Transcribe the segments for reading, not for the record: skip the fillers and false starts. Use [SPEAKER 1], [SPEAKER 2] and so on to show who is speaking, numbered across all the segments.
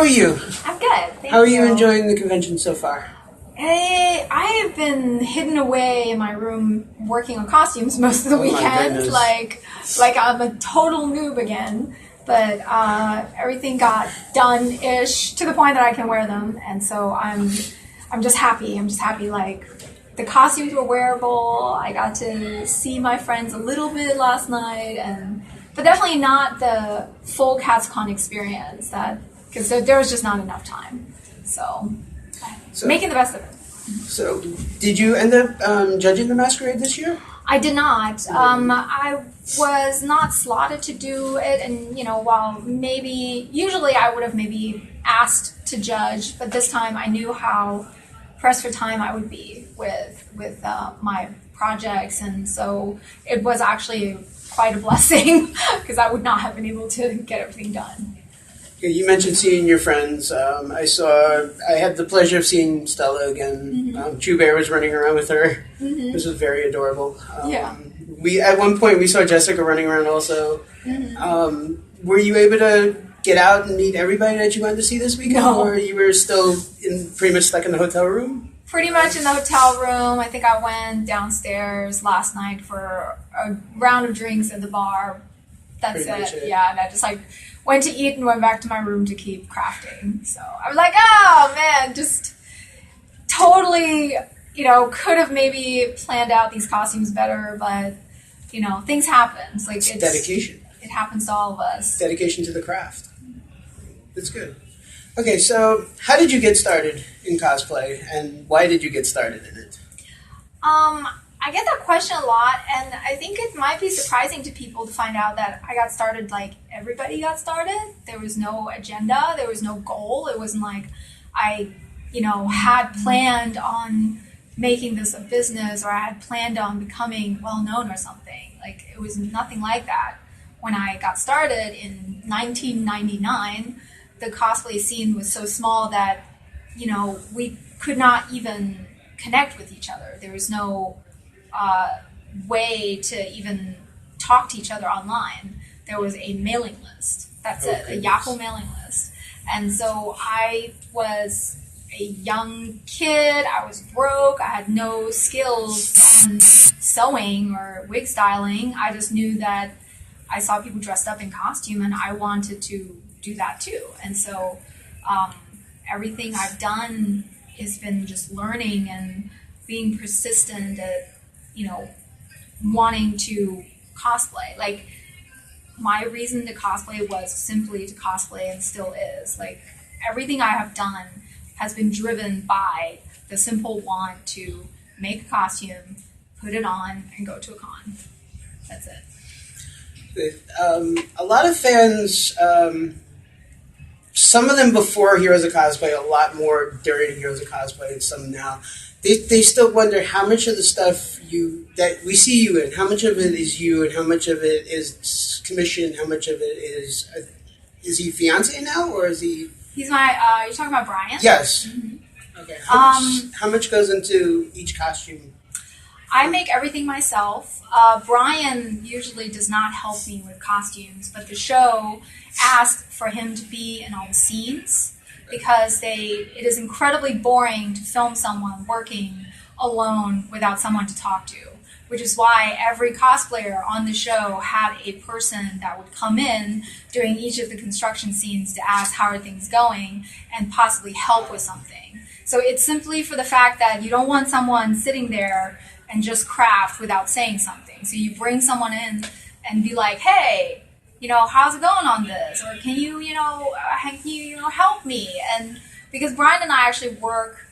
[SPEAKER 1] are you?
[SPEAKER 2] I'm good. Thank
[SPEAKER 1] How are you enjoying the convention so far?
[SPEAKER 2] I have been hidden away in my room working on costumes most of the weekend. Like I'm a total noob again. But everything got done-ish to the point that I can wear them, and so I'm just happy. I'm just happy. Like the costumes were wearable. I got to see my friends a little bit last night, but definitely not the full KatsuCon experience. Because there was just not enough time. So making the best of it.
[SPEAKER 1] So, did you end up judging the masquerade this year?
[SPEAKER 2] I did not. I was not slotted to do it, and while usually I would have maybe asked to judge, but this time I knew how pressed for time I would be with my projects, and so it was actually quite a blessing because I would not have been able to get everything done.
[SPEAKER 1] You mentioned seeing your friends. I had the pleasure of seeing Stella again.
[SPEAKER 2] Mm-hmm.
[SPEAKER 1] True Bear was running around with her.
[SPEAKER 2] Mm-hmm.
[SPEAKER 1] This was very adorable.
[SPEAKER 2] Yeah.
[SPEAKER 1] At one point we saw Jessica running around also.
[SPEAKER 2] Mm-hmm.
[SPEAKER 1] Were you able to get out and meet everybody that you wanted to see this weekend?
[SPEAKER 2] No.
[SPEAKER 1] Or you were still pretty much stuck in the hotel room?
[SPEAKER 2] Pretty much in the hotel room. I think I went downstairs last night for a round of drinks at the bar. That's it. Yeah, and I just went to eat and went back to my room to keep crafting. So I was like, oh man, just totally, could have maybe planned out these costumes better, but things happen. It's
[SPEAKER 1] dedication.
[SPEAKER 2] It happens to all of us.
[SPEAKER 1] Dedication to the craft. That's good. Okay, so how did you get started in cosplay, and why did you get started in it?
[SPEAKER 2] I get that question a lot, and I think it might be surprising to people to find out that I got started like everybody got started. There was no agenda, there was no goal. It wasn't like I, had planned on making this a business or I had planned on becoming well-known or something. Like, it was nothing like that. When I got started in 1999, the cosplay scene was so small that, we could not even connect with each other. There was no way to even talk to each other online. There was a mailing list. That's it, a Yahoo mailing list. And so I was a young kid. I was broke. I had no skills on sewing or wig styling. I just knew that I saw people dressed up in costume and I wanted to do that too. And so everything I've done has been just learning and being persistent at wanting to cosplay. Like, my reason to cosplay was simply to cosplay and still is. Like, everything I have done has been driven by the simple want to make a costume, put it on, and go to a con. That's it.
[SPEAKER 1] A lot of fans, some of them before Heroes of Cosplay, a lot more during Heroes of Cosplay, and some now. They still wonder how much of the stuff that we see you in, how much of it is you, and how much of it is commissioned, how much of it is he fiancé now, or is he?
[SPEAKER 2] He's my. You're talking about Brian?
[SPEAKER 1] Yes.
[SPEAKER 2] Mm-hmm.
[SPEAKER 1] Okay. How much goes into each costume?
[SPEAKER 2] I make everything myself. Brian usually does not help me with costumes, but the show asked for him to be in all the scenes because it is incredibly boring to film someone working alone without someone to talk to, which is why every cosplayer on the show had a person that would come in during each of the construction scenes to ask how are things going and possibly help with something. So it's simply for the fact that you don't want someone sitting there and just craft without saying something. So you bring someone in and be like, hey, how's it going on this? Or can you, help me? And because Brian and I actually work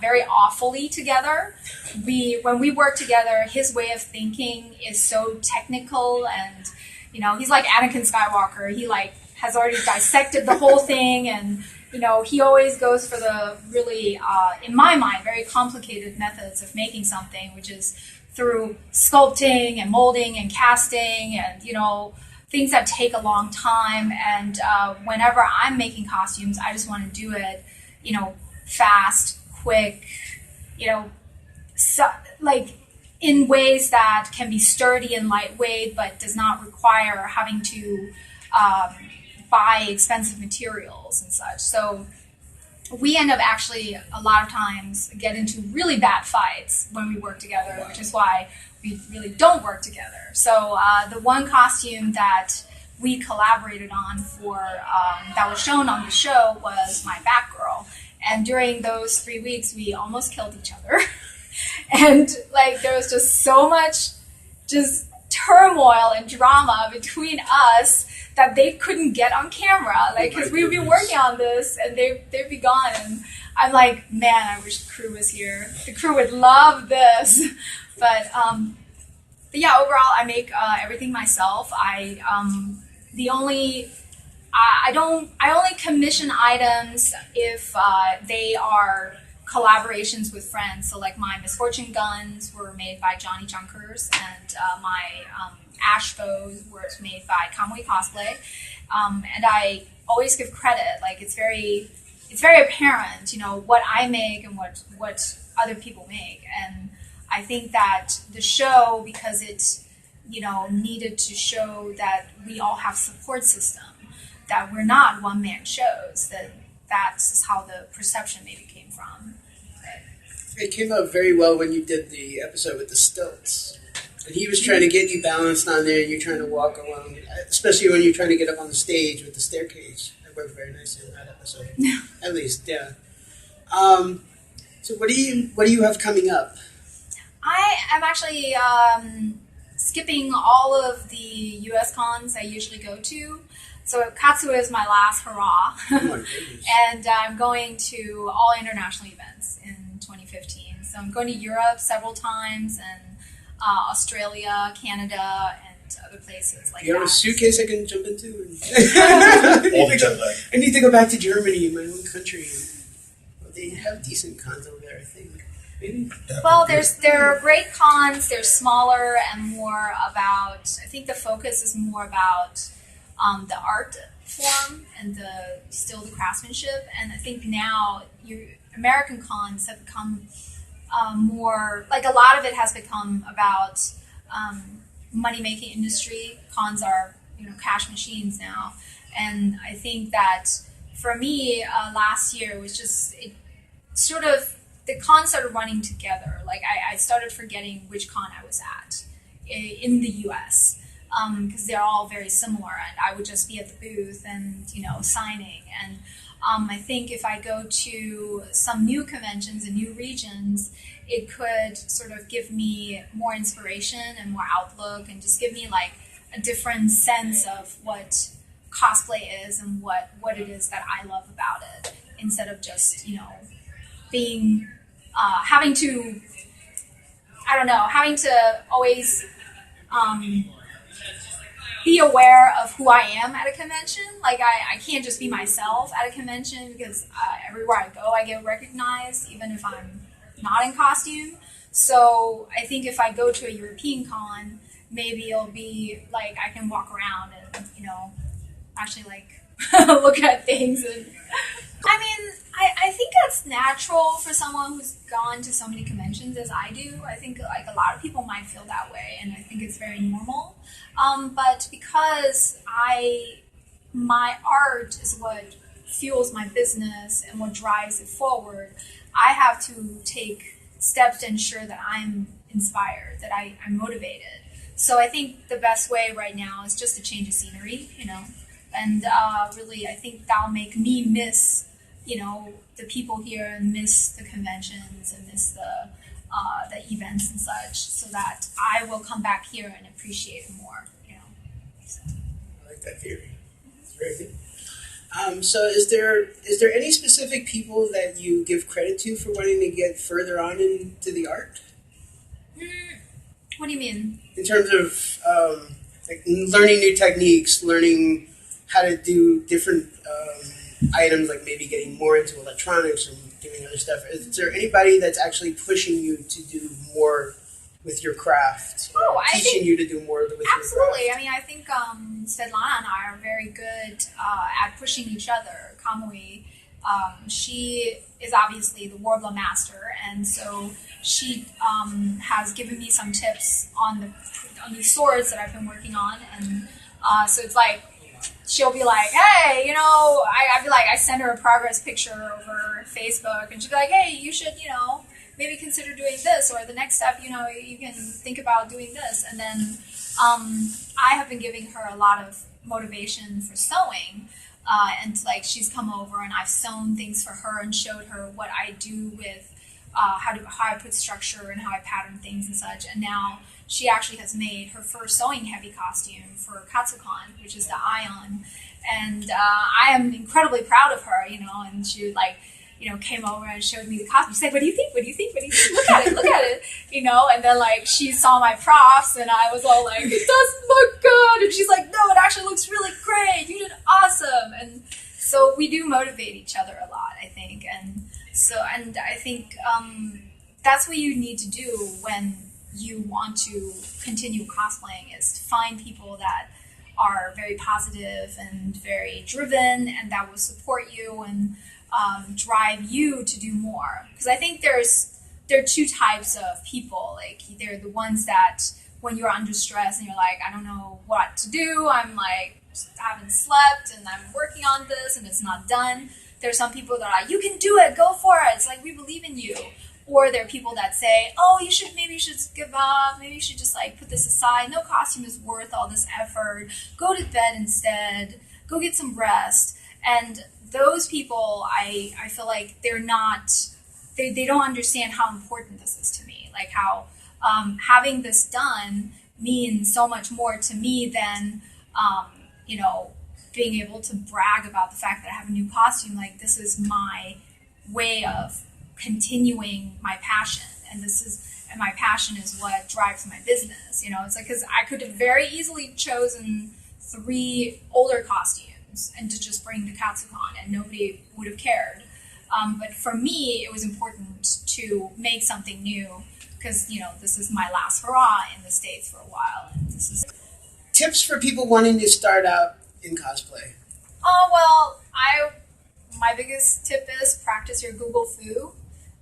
[SPEAKER 2] very awfully together, when we work together, his way of thinking is so technical, and he's like Anakin Skywalker. He has already dissected the whole thing, and he always goes for the really, in my mind, very complicated methods of making something, which is through sculpting and molding and casting and things that take a long time. And whenever I'm making costumes, I just want to do it, fast, quick, in ways that can be sturdy and lightweight, but does not require having to buy expensive materials and such. So we end up actually a lot of times get into really bad fights when we work together, which is why we really don't work together. So the one costume that we collaborated on for that was shown on the show was my Batgirl. And during those 3 weeks, we almost killed each other. And like there was just so much just turmoil and drama between us that they couldn't get on camera, like because we'd be working on this and they'd be gone, and I'm like, man, I wish the crew was here. The crew would love this, but yeah, overall, I make everything myself. I only commission items if they are collaborations with friends. So like my Misfortune guns were made by Johnny Junkers, and my Ash bows were made by Cosplay. And I always give credit. Like it's very apparent, you know, what I make and what other people make. And I think that the show, because it, you know, needed to show that we all have support system, that we're not one-man shows, that's how the perception maybe came from.
[SPEAKER 1] It came out very well when you did the episode with the stilts. And he was trying to get you balanced on there, and you're trying to walk along, especially when you're trying to get up on the stage with the staircase. That worked very nicely in that episode. At least, yeah. So what do you have coming up?
[SPEAKER 2] I am actually skipping all of the US cons I usually go to. So Katsu is my last hurrah.
[SPEAKER 1] Oh my goodness.
[SPEAKER 2] And I'm going to all international events in 2015. So I'm going to Europe several times, and Australia, Canada, and other places like that.
[SPEAKER 1] You have a suitcase I can jump into?
[SPEAKER 3] I
[SPEAKER 1] need to go back to Germany, my own country. Well, they have decent cons over there, I think. Maybe.
[SPEAKER 2] Well, there are great cons. They're smaller and more about, I think the focus is more about the art form and the craftsmanship. And I think now American cons have become more, like a lot of it has become about money-making industry. Cons are, you know, cash machines now. And I think that for me, last year was just, it sort of, the cons started running together. Like I started forgetting which con I was at in the US. Because they're all very similar, and I would just be at the booth and, you know, signing. And I think if I go to some new conventions in new regions, it could sort of give me more inspiration and more outlook, and just give me like a different sense of what cosplay is and what it is that I love about it, instead of just, you know, being having to always be aware of who I am at a convention. Like I can't just be myself at a convention, because everywhere I go I get recognized, even if I'm not in costume. So I think if I go to a European con, maybe it'll be like I can walk around and, you know, actually like look at things. And I mean, I think that's natural for someone who's gone to so many conventions as I do. I think like a lot of people might feel that way, and I think it's very normal. But because my art is what fuels my business and what drives it forward, I have to take steps to ensure that I'm inspired, that I'm motivated. So I think the best way right now is just to change the scenery, you know, and really I think that'll make me miss, you know, the people here, and miss the conventions, and miss the events and such, so that I will come back here and appreciate it more, you know. So.
[SPEAKER 1] I like that theory. It's very good. So is there any specific people that you give credit to for wanting to get further on into the art?
[SPEAKER 2] What do you mean?
[SPEAKER 1] In terms of like learning new techniques, learning how to do different items, like maybe getting more into electronics and doing other stuff. Is there anybody that's actually pushing you to do more with your craft? Teaching you to do more with your craft?
[SPEAKER 2] Absolutely. I mean, I think Svetlana and I are very good at pushing each other. Kamui, she is obviously the Warbler master, and so she has given me some tips on the swords that I've been working on, and so it's like she'll be like, hey, you know, I'd be like, I send her a progress picture over Facebook, and she'll be like, hey, you should, you know, maybe consider doing this, or the next step, you know, you can think about doing this. And then I have been giving her a lot of motivation for sewing. And like she's come over and I've sewn things for her and showed her what I do with how I put structure and how I pattern things and such. And now she actually has made her first sewing heavy costume for KatsuCon, which is the Ion. And I am incredibly proud of her, you know, and she like, you know, came over and showed me the costume. She's like, what do you think? What do you think? What do you think? Look at it, look at it, you know? And then like she saw my props and I was all like, it doesn't look good. And she's like, no, it actually looks really great. You did awesome. And so we do motivate each other a lot, I think. And so, and I think that's what you need to do when you want to continue cosplaying, is to find people that are very positive and very driven and that will support you and drive you to do more. Because I think there are two types of people. Like, they're the ones that when you're under stress and you're like, I don't know what to do, I'm like, I haven't slept and I'm working on this and it's not done. There's some people that are like, you can do it, go for it. It's like, we believe in you. Or there are people that say, oh, maybe you should give up. Maybe you should just like put this aside. No costume is worth all this effort. Go to bed instead. Go get some rest. And those people, I feel like they're not, they don't understand how important this is to me. Like how having this done means so much more to me than, you know, being able to brag about the fact that I have a new costume. Like, this is my way of continuing my passion, and my passion is what drives my business. You know, it's like, because I could have very easily chosen 3 older costumes and to just bring to KatsuCon and nobody would have cared. But for me, it was important to make something new because, you know, this is my last hurrah in the States for a while. And this is
[SPEAKER 1] tips for people wanting to start out in cosplay.
[SPEAKER 2] Well, my biggest tip is practice your Google Foo.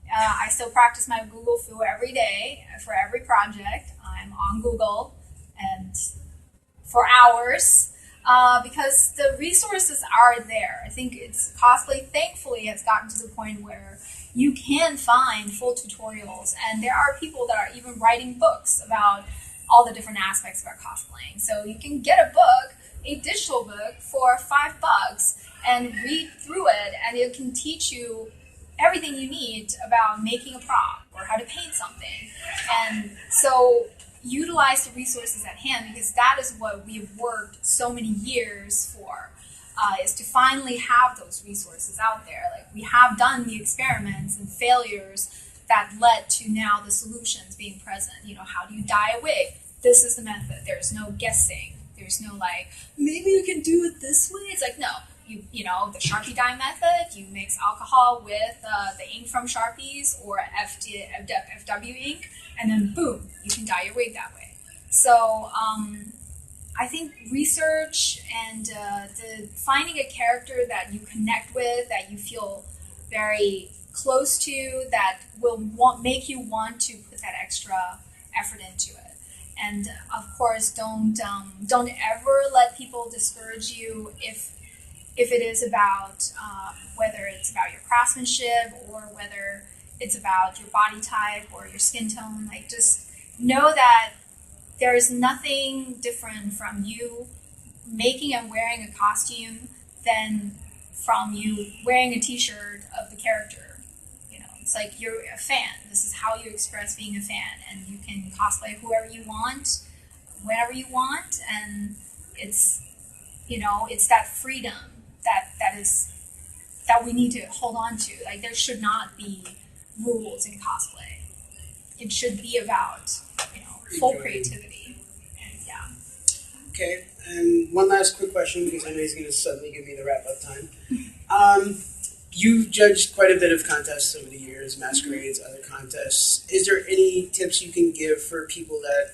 [SPEAKER 2] I still practice my Google Foo every day for every project. I'm on Google and for hours because the resources are there. I think cosplay, thankfully, has gotten to the point where you can find full tutorials, and there are people that are even writing books about all the different aspects about cosplaying. So you can get a book, a digital book, for $5 and read through it, and it can teach you everything you need about making a prop or how to paint something. And so utilize the resources at hand, because that is what we've worked so many years for, is to finally have those resources out there. Like, we have done the experiments and failures that led to now the solutions being present. You know, how do you dye a wig? This is the method. There's no guessing. There's no like, maybe you can do it this way. It's like, no. You know, the Sharpie dye method, you mix alcohol with the ink from Sharpies or FW ink, and then boom, you can dye your wig that way. So I think research and finding a character that you connect with, that you feel very close to, that will make you want to put that extra effort into it. And of course, don't ever let people discourage you if it is about whether it's about your craftsmanship or whether it's about your body type or your skin tone. Like, just know that there is nothing different from you making and wearing a costume than from you wearing a t-shirt of the character. You know, it's like you're a fan. This is how you express being a fan, and you can cosplay whoever you want, whenever you want, and it's, you know, it's that freedom that we need to hold on to. Like, there should not be rules in cosplay. It should be about, you know, full creativity. And yeah.
[SPEAKER 1] Okay, and one last quick question, because I know he's going to suddenly give me the wrap-up time. You've judged quite a bit of contests over the years, masquerades, other contests. Is there any tips you can give for people that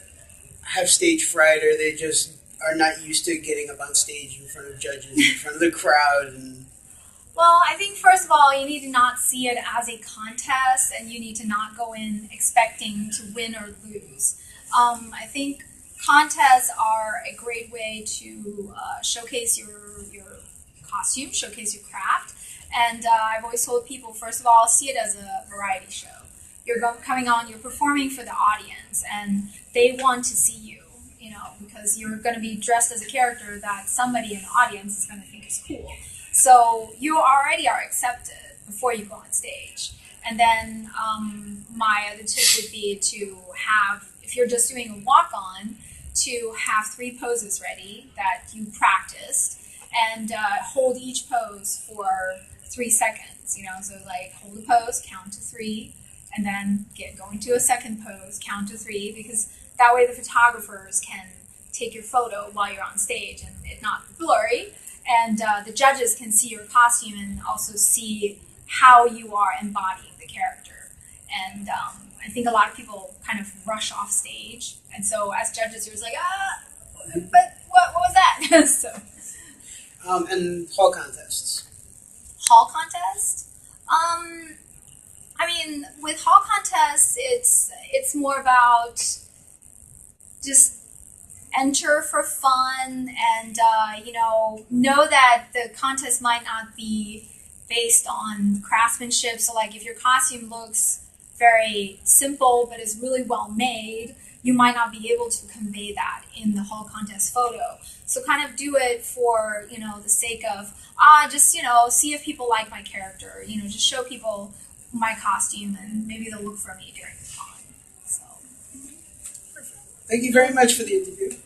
[SPEAKER 1] have stage fright, or they just are not used to getting up on stage in front of judges, in front of the crowd? And
[SPEAKER 2] well, I think first of all, you need to not see it as a contest, and you need to not go in expecting to win or lose. I think contests are a great way to showcase your costume, showcase your craft. And I've always told people, first of all, see it as a variety show. You're coming on, you're performing for the audience, and they want to see you, because you're going to be dressed as a character that somebody in the audience is going to think is cool. So you already are accepted before you go on stage. And then my other tip would be to have, if you're just doing a walk-on, to have 3 poses ready that you practiced, and hold each pose for 3 seconds. So like hold a pose, count to 3, and then go into a second pose, count to 3, because that way the photographers can take your photo while you're on stage and it not blurry, and the judges can see your costume and also see how you are embodying the character. And I think a lot of people kind of rush off stage, and so as judges you're just like, but what was that? So
[SPEAKER 1] and hall contests.
[SPEAKER 2] Hall contest? I mean, with hall contests, it's more about just enter for fun, and know that the contest might not be based on craftsmanship. So like if your costume looks very simple but is really well made, you might not be able to convey that in the hall contest photo. So kind of do it for, the sake of, just, see if people like my character, just show people my costume, and maybe they'll look for me during the con. So.
[SPEAKER 1] Thank you very much for the interview.